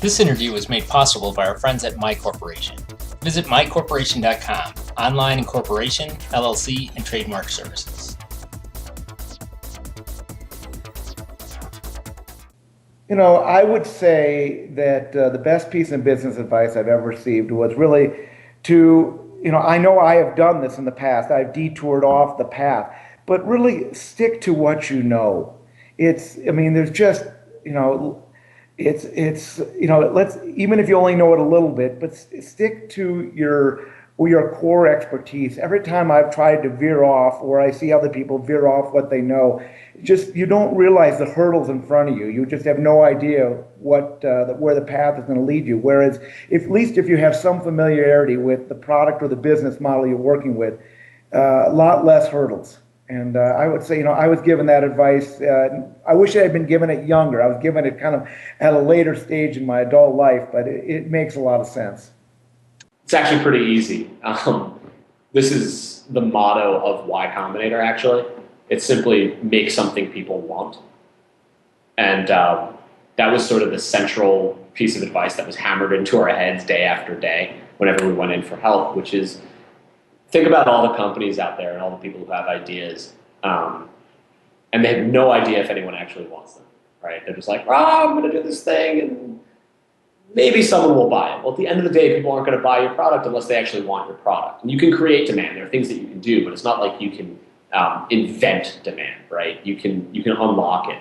This interview was made possible by our friends at My Corporation. Visit mycorporation.com, online incorporation, LLC, and trademark services. You know, I would say that the best piece of business advice I've ever received was really to, I know I have done this in the past. I've detoured off the path, but really stick to what you know. There's just, let's, even if you only know it a little bit, but stick to your core expertise. Every time I've tried to veer off, or I see other people veer off what they know, you don't realize the hurdles in front of you. You just have no idea where the path is going to lead you. Whereas, at least if you have some familiarity with the product or the business model you're working with, a lot less hurdles. And I would say, I was given that advice. I wish I had been given it younger. I was given it kind of at a later stage in my adult life, but it makes a lot of sense. It's actually pretty easy. This is the motto of Y Combinator, actually. It's simply make something people want. And that was sort of the central piece of advice that was hammered into our heads day after day whenever we went in for help, which is think about all the companies out there and all the people who have ideas, and they have no idea if anyone actually wants them, right? They're just like, I'm going to do this thing, and maybe someone will buy it. Well, at the end of the day, people aren't going to buy your product unless they actually want your product. And you can create demand. There are things that you can do, but it's not like you can invent demand, right? You can unlock it.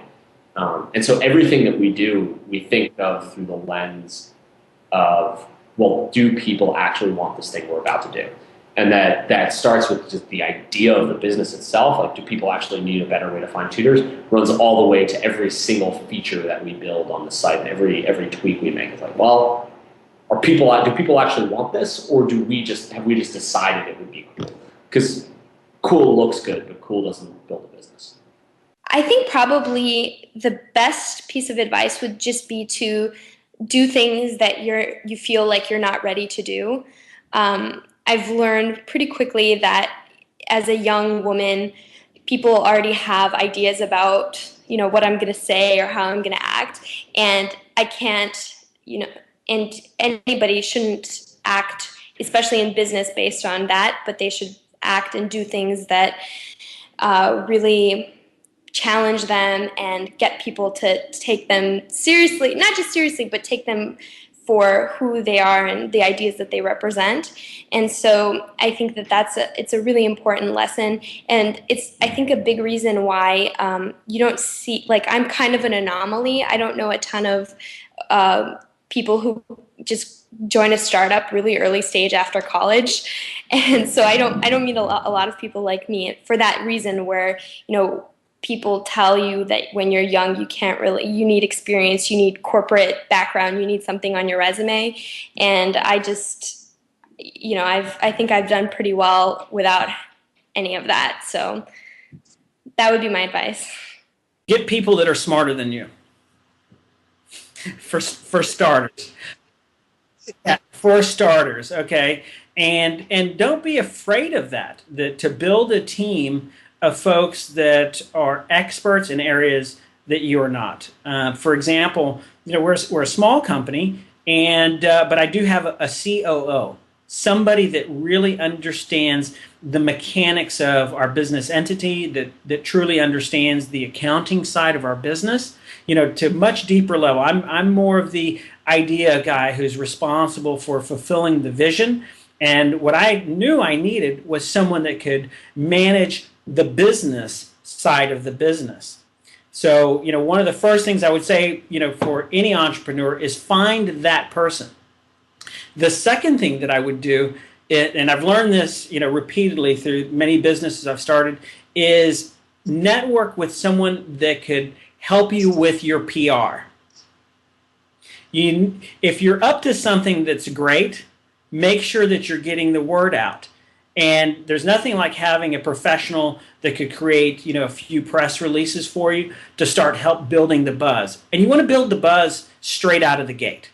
And so everything that we do, we think of through the lens of, well, do people actually want this thing we're about to do? And that starts with just the idea of the business itself. Like, do people actually need a better way to find tutors? Runs all the way to every single feature that we build on the site and every tweak we make. It's like, well, do people actually want this, or have we just decided it would be cool? Because cool looks good, but cool doesn't build a business. I think probably the best piece of advice would just be to do things that you feel like you're not ready to do. I've learned pretty quickly that as a young woman, people already have ideas about, what I'm going to say or how I'm going to act. And I can't, and anybody shouldn't act, especially in business, based on that, but they should act and do things that really challenge them and get people to take them seriously, not just seriously, but take them for who they are and the ideas that they represent. And so I think it's a really important lesson. And it's, I think, a big reason why you don't see, like, I'm kind of an anomaly. I don't know a ton of people who just join a startup really early stage after college. And so I don't meet a lot of people like me for that reason, where, people tell you that when you're young, you need experience, you need corporate background, you need something on your resume. And I just, I think I've done pretty well without any of that. So that would be my advice. Get people that are smarter than you. For starters. Yeah, for starters, okay? And don't be afraid of that to build a team of folks that are experts in areas that you are not. For example, we're a small company, but I do have a COO, somebody that really understands the mechanics of our business entity, that truly understands the accounting side of our business, to a much deeper level. I'm more of the idea guy who's responsible for fulfilling the vision. And what I knew I needed was someone that could manage the business side of the business. So, one of the first things I would say, for any entrepreneur is find that person. The second thing that I would do, and I've learned this, repeatedly through many businesses I've started, is network with someone that could help you with your PR. If you're up to something that's great, make sure that you're getting the word out. And there's nothing like having a professional that could create, a few press releases for you to start help building the buzz. And you want to build the buzz straight out of the gate.